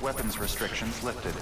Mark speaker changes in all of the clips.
Speaker 1: weapons restrictions lifted.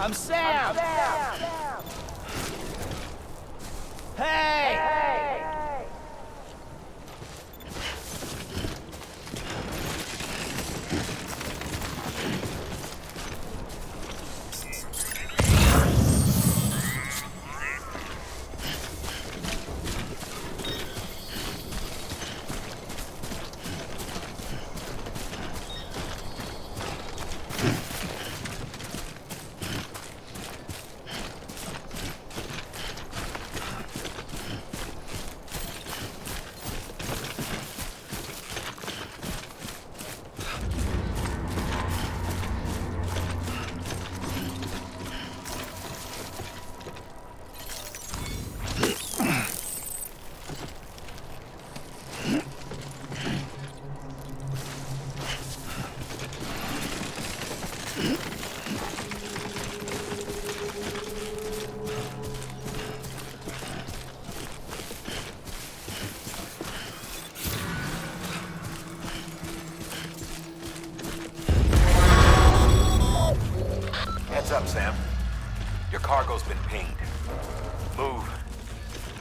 Speaker 2: I'm Sam! Hey!
Speaker 3: Heads up, Sam. Your cargo's been pinged. Move.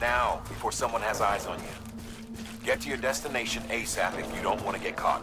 Speaker 3: Now, before someone has eyes on you. Get to your destination ASAP if you don't want to get caught.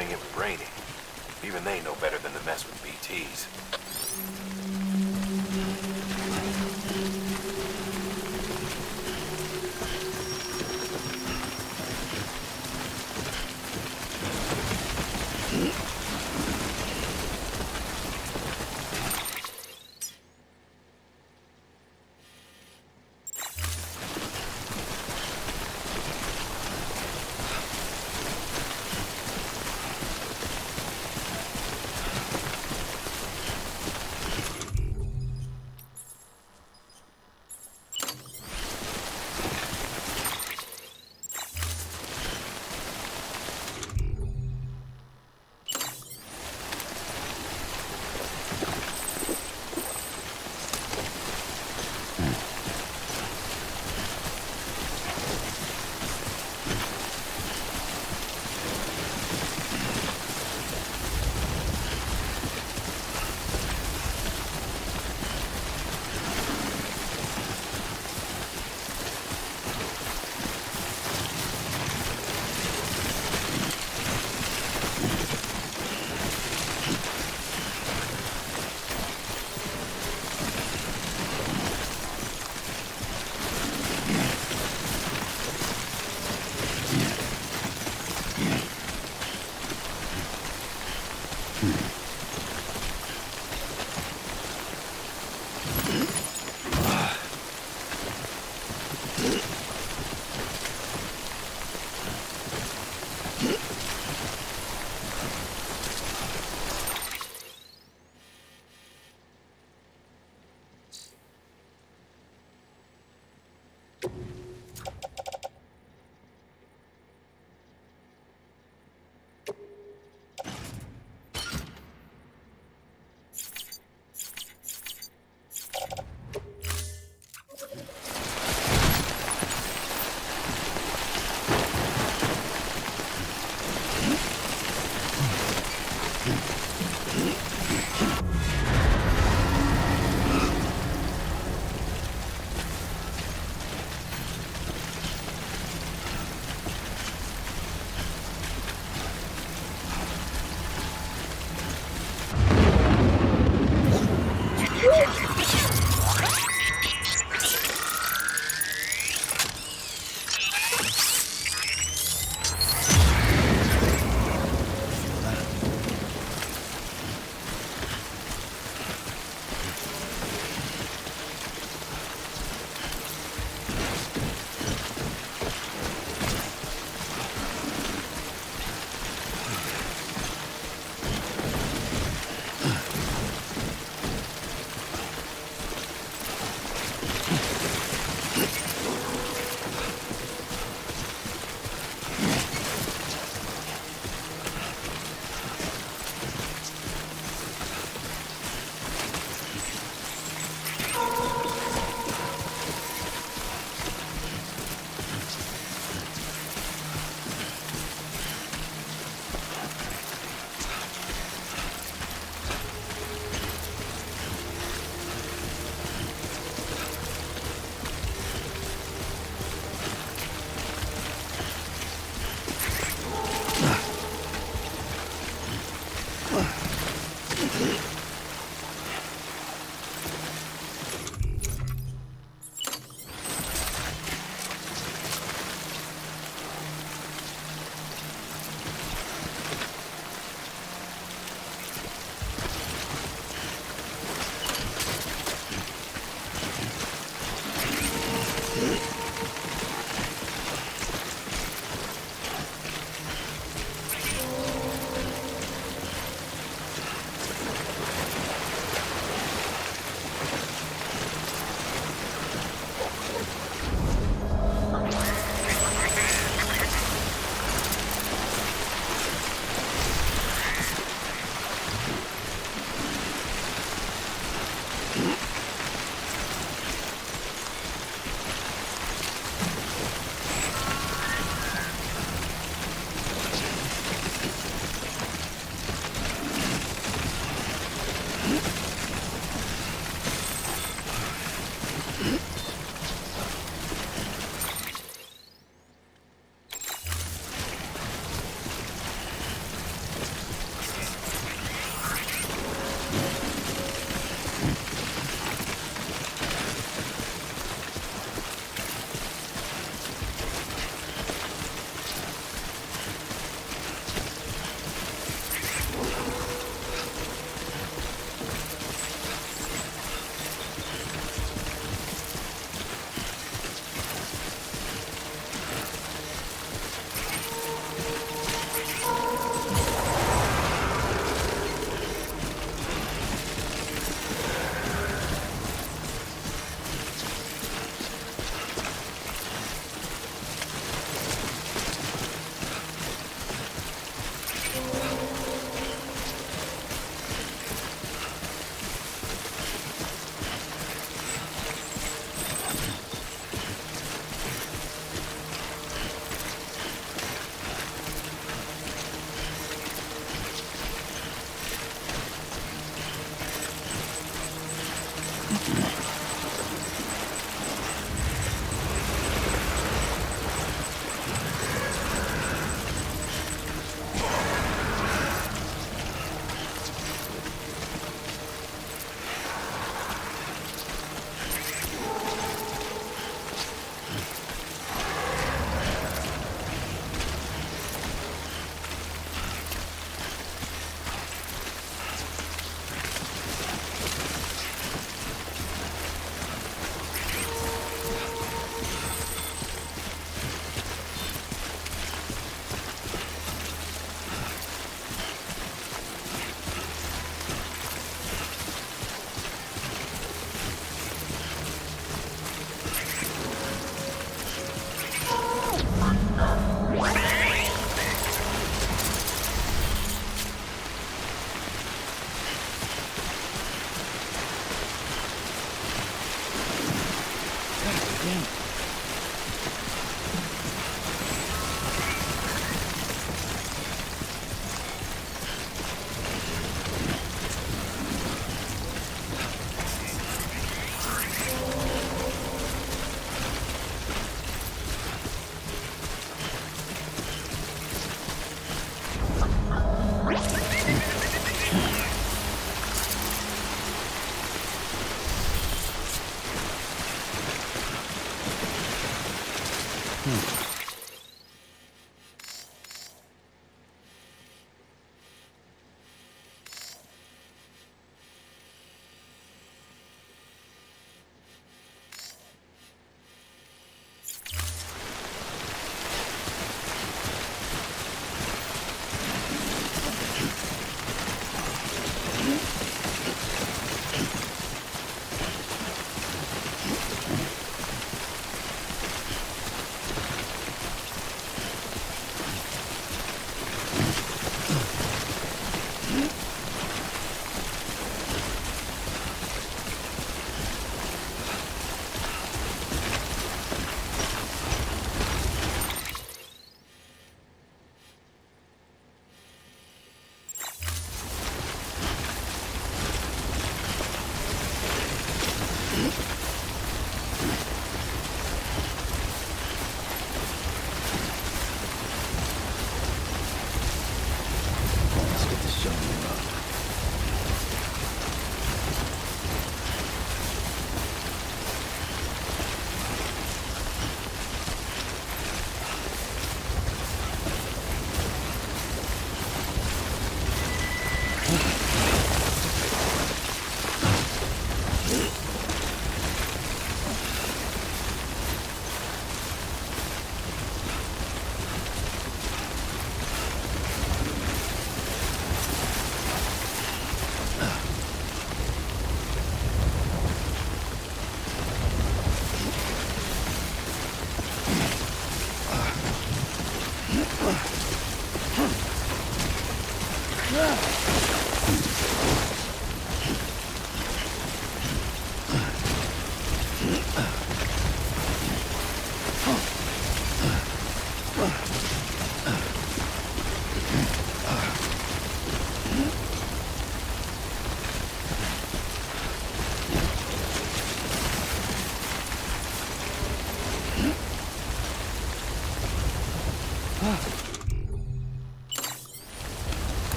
Speaker 3: thing it was raining. Even they know better than to mess with BTs.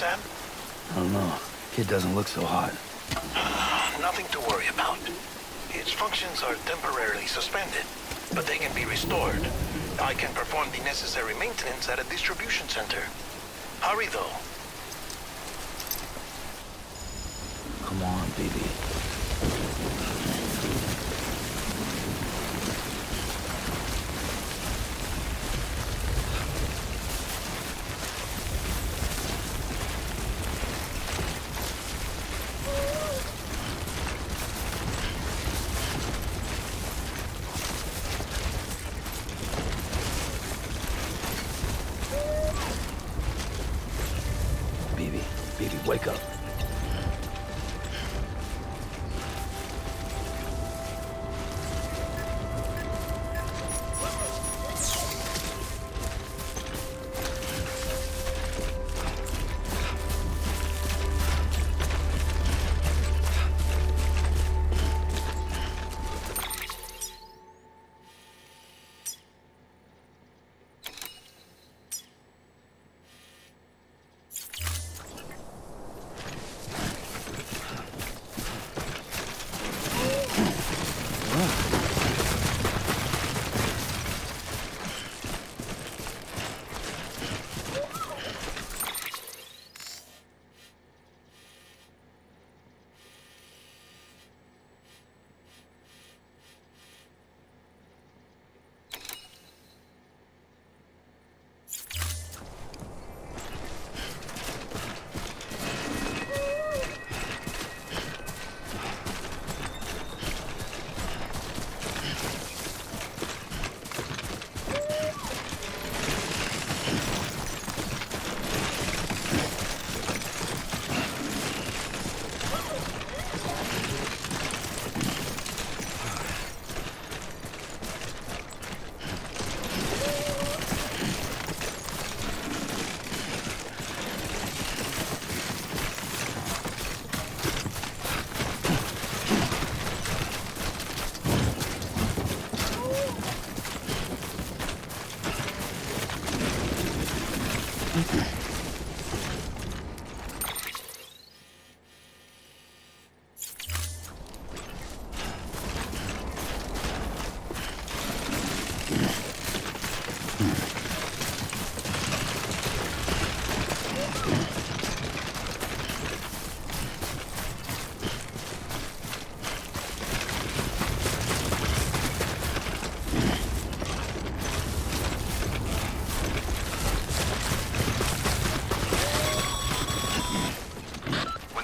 Speaker 1: Sam?
Speaker 2: I don't know. Kid doesn't look so hot.
Speaker 1: Nothing to worry about. Its functions are temporarily suspended, but they can be restored. I can perform the necessary maintenance at a distribution center. Hurry, though.
Speaker 2: Come on, baby. Baby, wake up.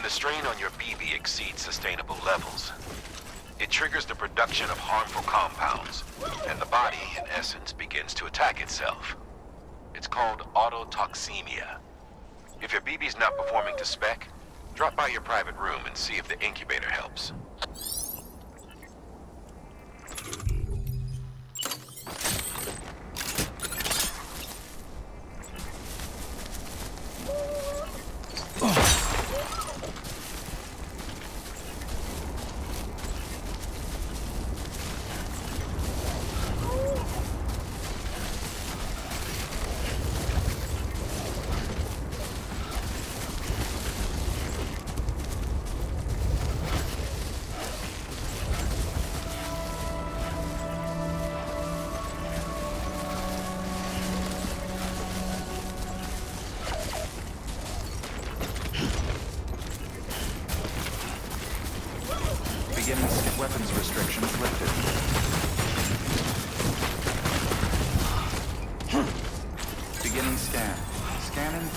Speaker 3: Strain on your BB exceeds sustainable levels. It triggers the production of harmful compounds, and the body, in essence, begins to attack itself. It's called autotoxemia. If your BB's not performing to spec, drop by your private room and see if the incubator helps.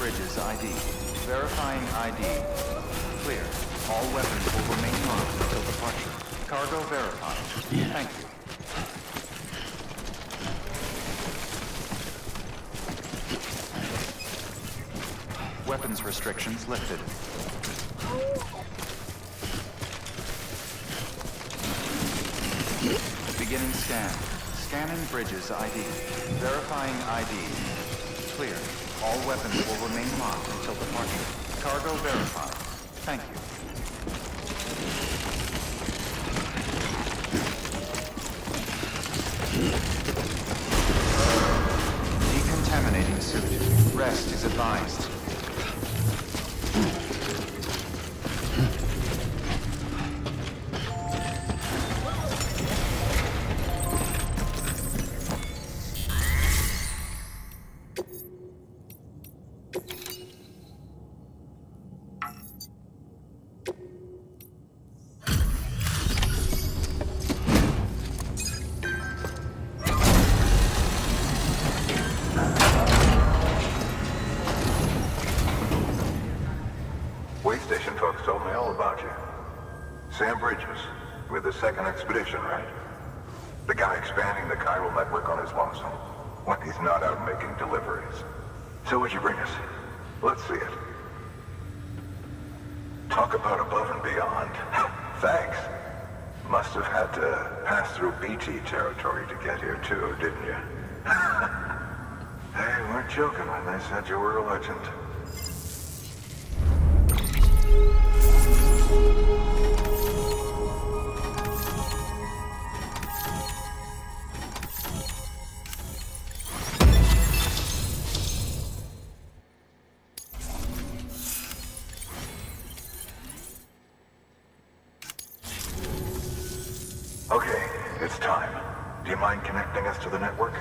Speaker 4: bridges ID. Verifying ID. Clear. All weapons will remain locked until departure. Cargo verified. Thank you. Weapons restrictions lifted. Beginning scan. Scanning bridges ID. Verifying ID. Clear. All weapons will remain locked until departure. Cargo verified. Thank you. Decontaminating suit. Rest is advised.
Speaker 5: Way station folks told me all about you. Sam Bridges, with the second expedition, right? The guy expanding the chiral network on his lonesome, when he's not out making deliveries. So what'd you bring us? Let's see it. Talk about above and beyond. Thanks. Must have had to pass through BT territory to get here too, didn't you? They weren't joking when they said you were a legend. Okay, it's time. Do you mind connecting us to the network?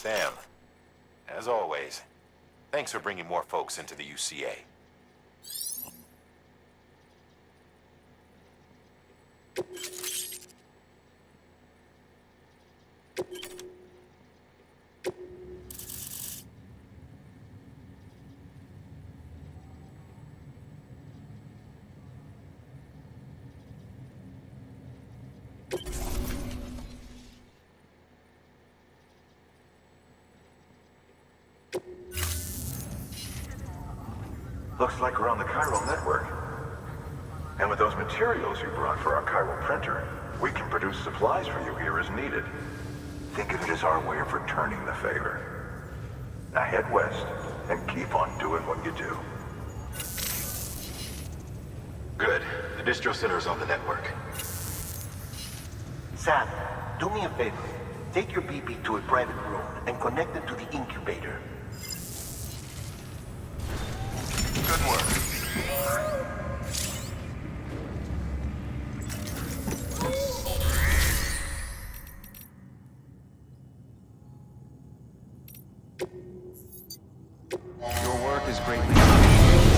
Speaker 3: Sam, as always, thanks for bringing more folks into the UCA.
Speaker 5: Looks like we're on the chiral network. And with those materials you brought for our chiral printer, we can produce supplies for you here as needed. Think of it as our way of returning the favor. Now head west and keep on doing what you do.
Speaker 3: Good. The distro center is on the network.
Speaker 6: Sam, do me a favor. Take your BP to a private room and connect it to the incubator.
Speaker 5: Good work.
Speaker 4: Your work is greatly appreciated.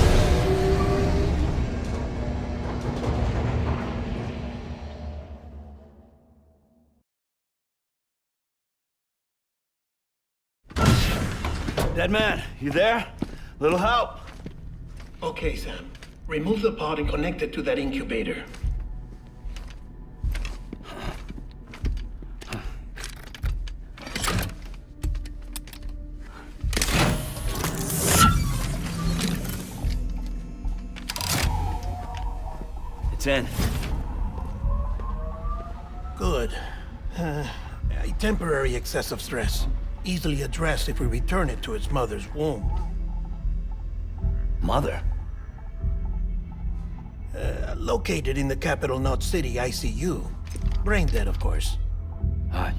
Speaker 2: Dead man, you there? Little help?
Speaker 1: Okay, Sam. Remove the pod and connect it to that incubator.
Speaker 2: It's in.
Speaker 1: Good. A temporary excess of stress. easily addressed if we return it to its mother's womb.
Speaker 2: Mother?
Speaker 1: Located in the capital Knot City ICU. Brain dead, of course.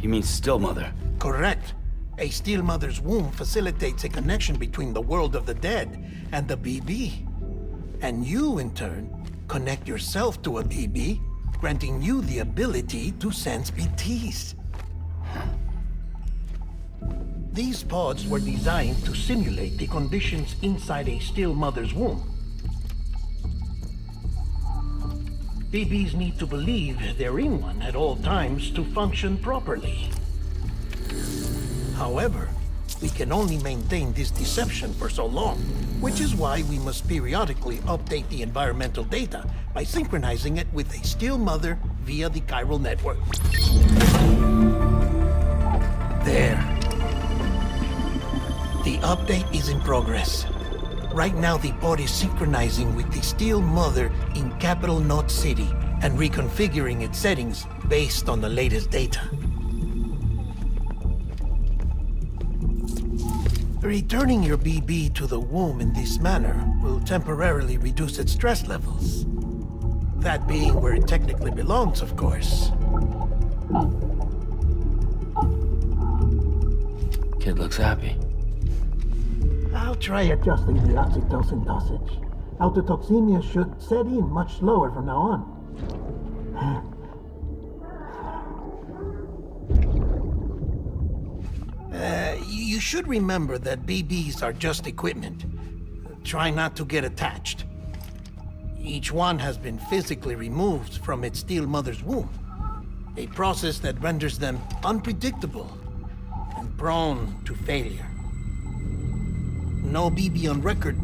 Speaker 2: You mean still mother?
Speaker 1: Correct. A steel mother's womb facilitates a connection between the world of the dead and the BB. And you, in turn, connect yourself to a BB, granting you the ability to sense BTs. These pods were designed to simulate the conditions inside a still mother's womb. BBs need to believe they're in one at all times to function properly. However, we can only maintain this deception for so long, which is why we must periodically update the environmental data by synchronizing it with a still mother via the chiral network. There. The update is in progress. Right now, the pod is synchronizing with the steel mother in capital Knot City and reconfiguring its settings based on the latest data. Returning your BB to the womb in this manner will temporarily reduce its stress levels. That being where it technically belongs, of course.
Speaker 2: Kid looks happy.
Speaker 1: I'll try adjusting the oxytocin dosage. Autotoxemia should set in much slower from now on. You should remember that BBs are just equipment. Try not to get attached. Each one has been physically removed from its steel mother's womb. A process that renders them unpredictable and prone to failure. No BB on record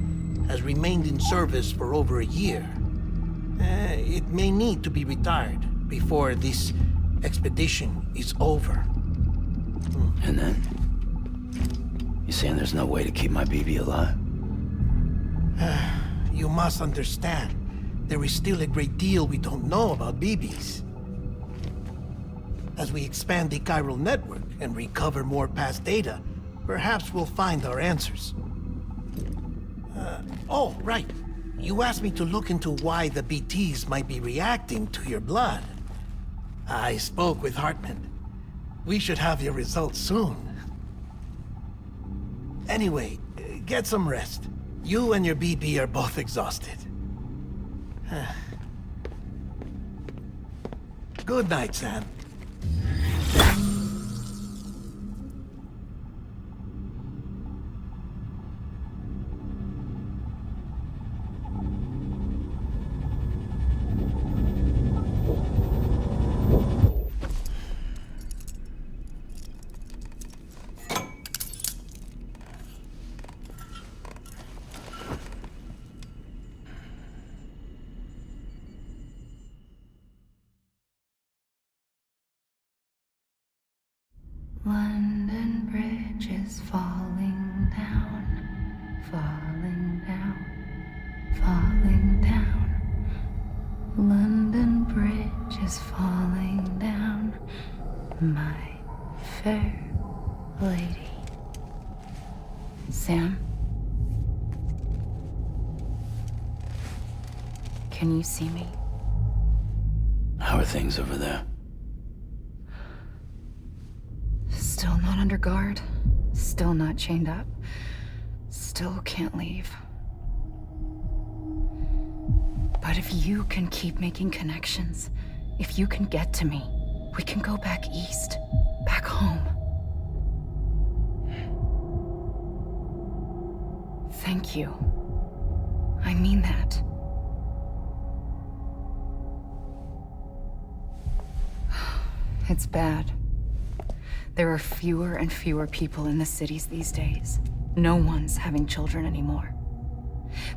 Speaker 1: has remained in service for over a year. It may need to be retired before this expedition is over.
Speaker 2: And then? You saying there's no way to keep my BB alive?
Speaker 1: You must understand, there is still a great deal we don't know about BBs. As we expand the chiral network and recover more past data, perhaps we'll find our answers. Oh, right. You asked me to look into why the BTs might be reacting to your blood. I spoke with Hartman. We should have your results soon. Anyway, get some rest. You and your BB are both exhausted. Good night, Sam.
Speaker 7: London Bridge is falling down, falling down, falling down. London Bridge is falling down, my fair lady. Sam? Can you see me?
Speaker 2: How are things over there?
Speaker 7: Still not under guard, still not chained up, still can't leave. But if you can keep making connections, if you can get to me, we can go back east, back home. Thank you. I mean that. It's bad. There are fewer and fewer people in the cities these days. No one's having children anymore.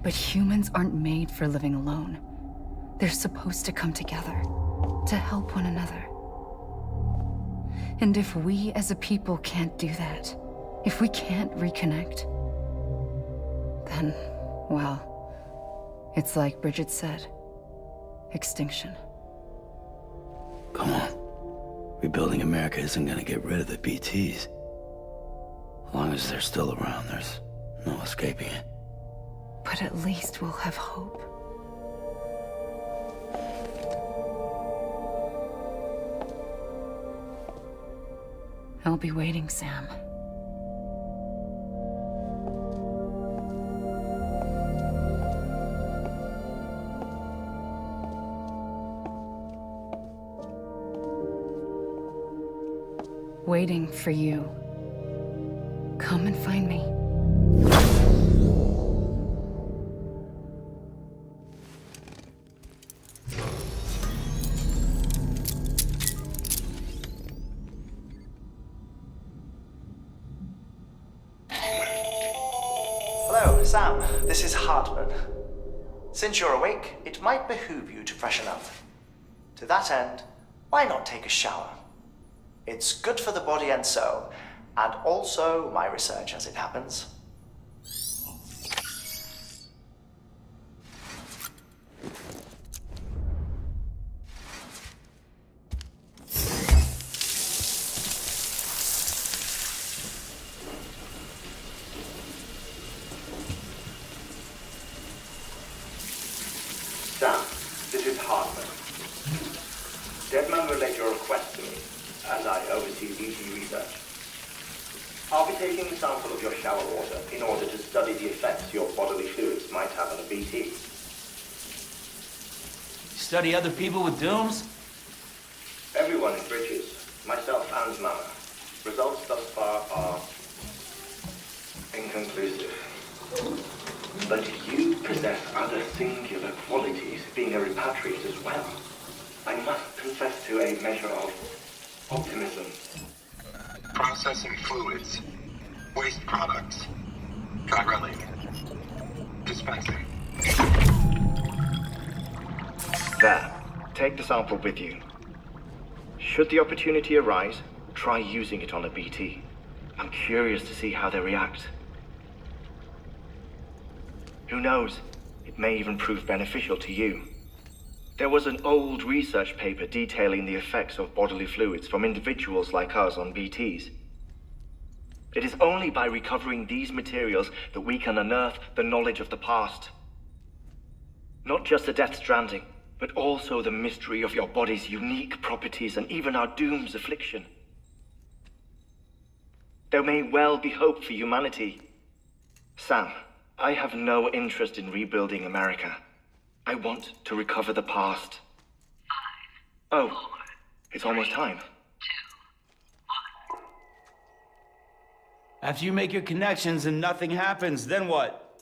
Speaker 7: But humans aren't made for living alone. They're supposed to come together, to help one another. And if we as a people can't do that, if we can't reconnect, then, well, it's like Bridget said, extinction.
Speaker 2: Come on. Rebuilding America isn't gonna get rid of the BTs. As long as they're still around, there's no escaping it.
Speaker 7: But at least we'll have hope. I'll be waiting, Sam. Waiting for you. Come and find me.
Speaker 8: Hello, Sam. This is Hartman. Since you're awake, it might behoove you to freshen up. To that end, why not take a shower? It's good for the body and soul, and also my research as it happens.
Speaker 9: Sam, this is Hartman. Deadman relayed your request to me, and I oversee BT research. I'll be taking a sample of your shower water in order to study the effects your bodily fluids might have on a BT.
Speaker 10: Study other people with dooms?
Speaker 9: Everyone in Bridges, myself and Mama. Results thus far are inconclusive. But you possess other singular qualities, being a repatriate as well. I must confess to a measure of optimism.
Speaker 5: Processing fluids. Waste products. Drilling. Dispensing.
Speaker 9: There. Take the sample with you. Should the opportunity arise, try using it on a BT. I'm curious to see how they react. Who knows? It may even prove beneficial to you. There was an old research paper detailing the effects of bodily fluids from individuals like us on BTs. It is only by recovering these materials that we can unearth the knowledge of the past. Not just the death stranding, but also the mystery of your body's unique properties and even our doom's affliction. There may well be hope for humanity. Sam, I have no interest in rebuilding America. I want to recover the past. 5, 4, it's almost time. 2,
Speaker 10: 1. After you make your connections and nothing happens, then what?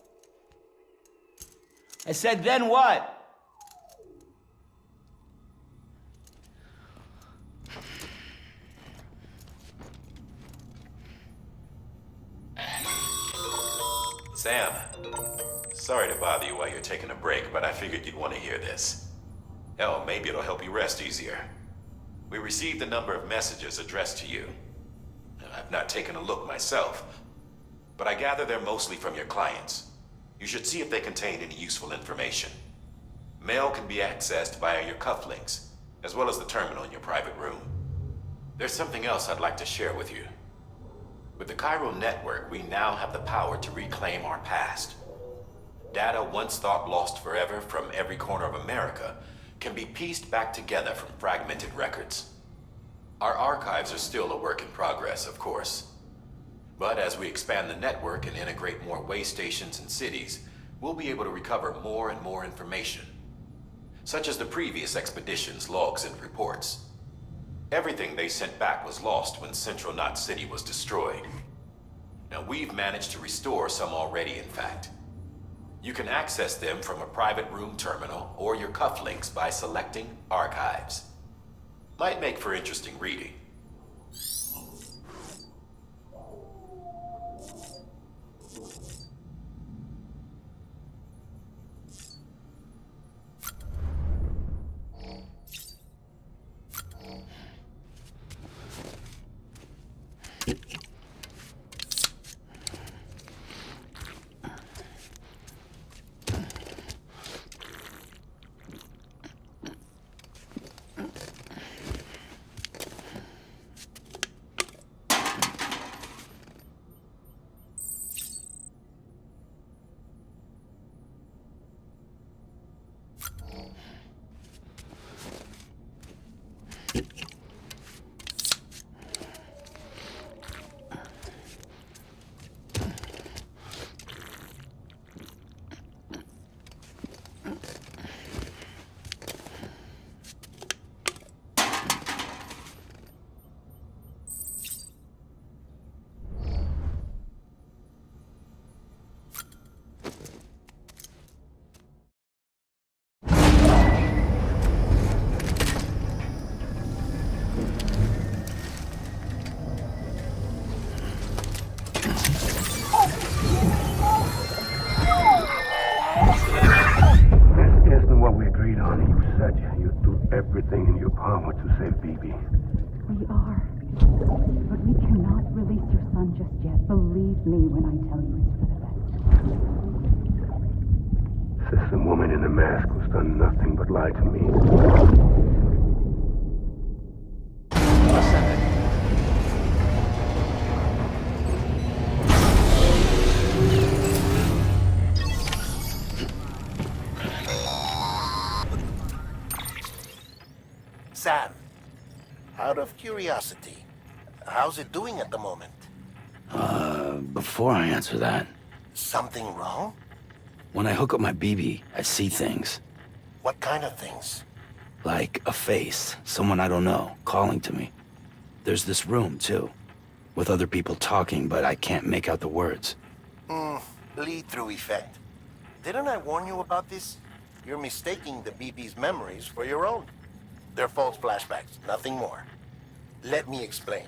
Speaker 10: I said, then what?
Speaker 3: Sam, sorry to bother you while you're taking a break, but I figured you'd want to hear this. Hell, maybe it'll help you rest easier. We received a number of messages addressed to you. I've not taken a look myself, but I gather they're mostly from your clients. You should see if they contain any useful information. Mail can be accessed via your cufflinks, as well as the terminal in your private room. There's something else I'd like to share with you. With the Chiral network, we now have the power to reclaim our past. Data once thought lost forever from every corner of America can be pieced back together from fragmented records. Our archives are still a work in progress, of course. But as we expand the network and integrate more way stations and cities, we'll be able to recover more and more information, such as the previous expedition's logs and reports. Everything they sent back was lost when Central Knot City was destroyed. Now we've managed to restore some already, in fact. You can access them from a private room terminal or your cufflinks by selecting Archives. Might make for interesting reading.
Speaker 11: Isn't what we agreed on. You said you'd do everything in your power to save BB.
Speaker 12: We are. But we cannot release your son just yet. Believe me when I tell you it's for the best.
Speaker 11: System woman in the mask who's done nothing but lie to me.
Speaker 6: Sam, out of curiosity, how's it doing at the moment?
Speaker 2: Before I answer that,
Speaker 6: Something wrong?
Speaker 2: when I hook up my BB, I see things.
Speaker 6: What kind of things?
Speaker 2: Like a face, someone I don't know, calling to me. There's this room, too, with other people talking, but I can't make out the words.
Speaker 6: Lead-through effect. Didn't I warn you about this? You're mistaking the BB's memories for your own. They're false flashbacks, nothing more. Let me explain.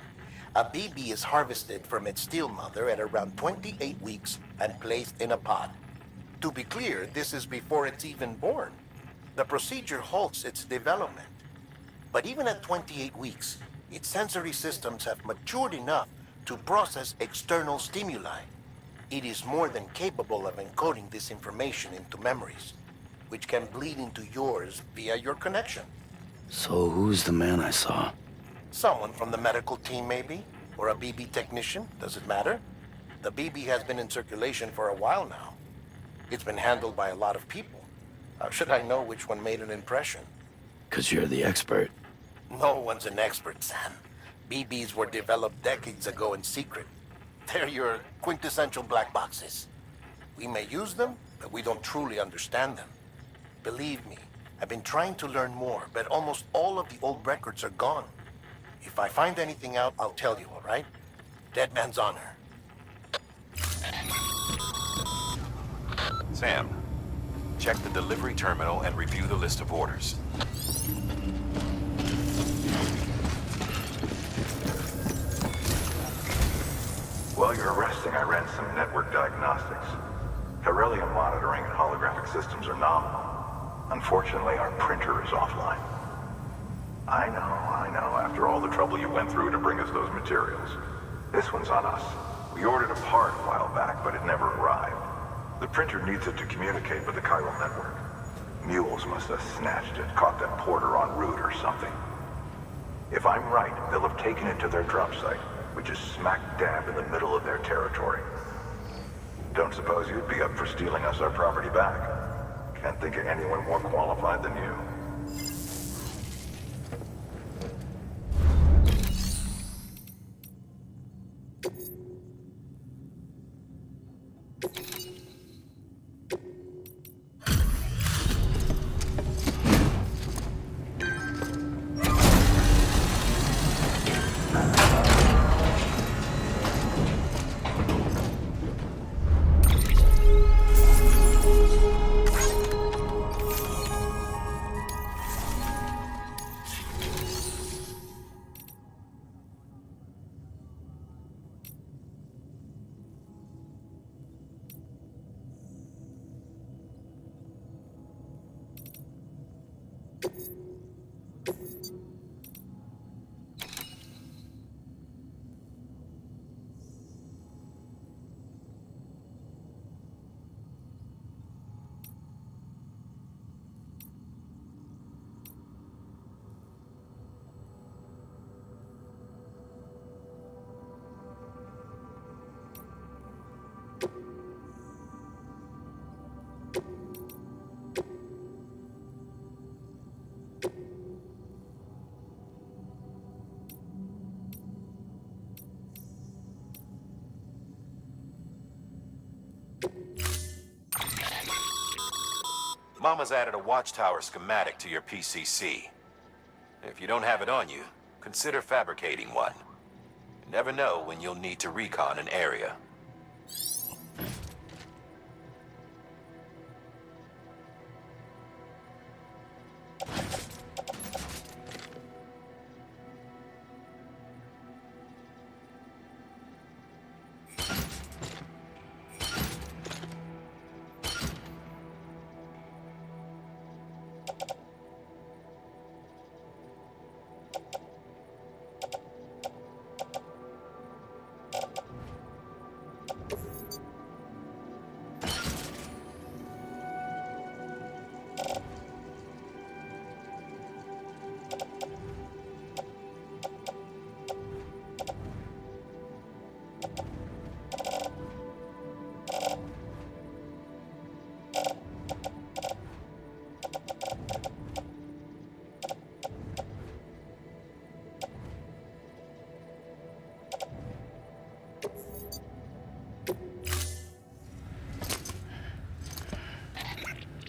Speaker 6: A BB is harvested from its steel mother at around 28 weeks and placed in a pod. To be clear, this is before it's even born. The procedure halts its development. But even at 28 weeks, its sensory systems have matured enough to process external stimuli. It is more than capable of encoding this information into memories, which can bleed into yours via your connection.
Speaker 2: So who's the man I saw?
Speaker 6: Someone from the medical team, maybe? Or a BB technician? Does it matter? The BB has been in circulation for a while now. It's been handled by a lot of people. How should I know which one made an impression?
Speaker 2: 'Cause you're the expert.
Speaker 6: No one's an expert, Sam. BBs were developed decades ago in secret. They're your quintessential black boxes. We may use them, but we don't truly understand them. Believe me, I've been trying to learn more, but almost all of the old records are gone. If I find anything out, I'll tell you, all right? Dead man's honor.
Speaker 3: Sam, check the delivery terminal and review the list of orders.
Speaker 5: While you're resting, I ran some network diagnostics. Beryllium monitoring and holographic systems are nominal. Unfortunately, our printer is offline. I know, after all the trouble you went through to bring us those materials. This one's on us. We ordered a part a while back, but it never arrived. The printer needs it to communicate with the chiral network. Mules must have snatched it, caught that porter en route or something. If I'm right, they'll have taken it to their drop site, which is smack dab in the middle of their territory. Don't suppose you'd be up for stealing us our property back? Can't think of anyone more qualified than you.
Speaker 3: Mama's added a watchtower schematic to your PCC. If you don't have it on you, consider fabricating one. You never know when you'll need to recon an area.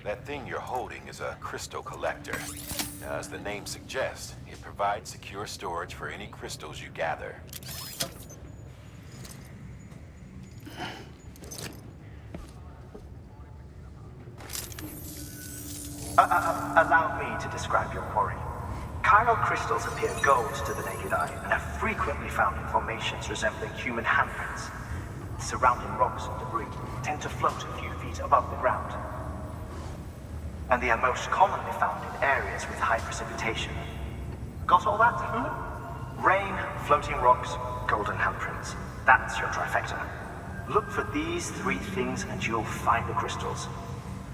Speaker 3: That thing you're holding is a crystal collector. Now, as the name suggests, it provides secure storage for any crystals you gather.
Speaker 13: Allow me to describe your quarry. Chiral crystals appear gold to the naked eye and are frequently found in formations resembling human handprints. Surrounding rocks and debris tend to float a few feet above the ground. And they are most commonly found in areas with high precipitation. Got all that? Rain, floating rocks, golden handprints. That's your trifecta. Look for these three things and you'll find the crystals.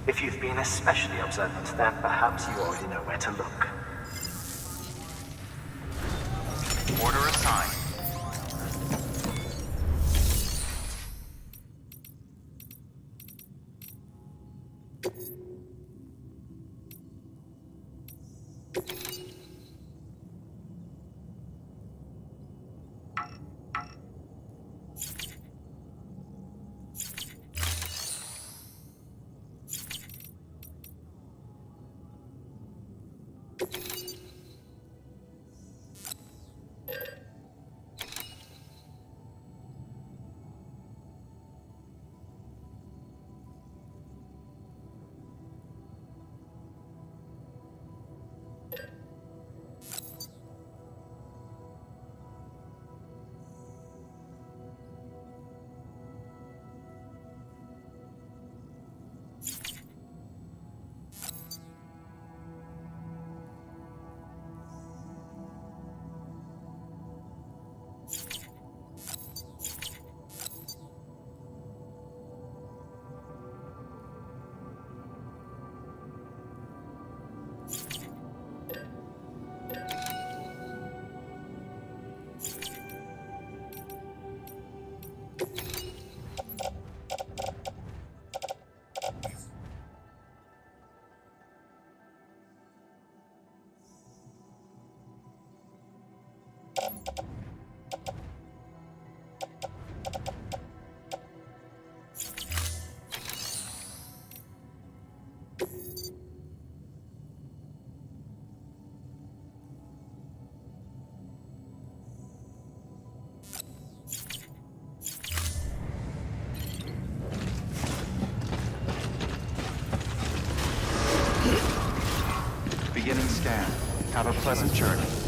Speaker 13: If you've been especially observant, then perhaps you already know where to look.
Speaker 4: Order assigned. Beginning scan. Have a pleasant journey.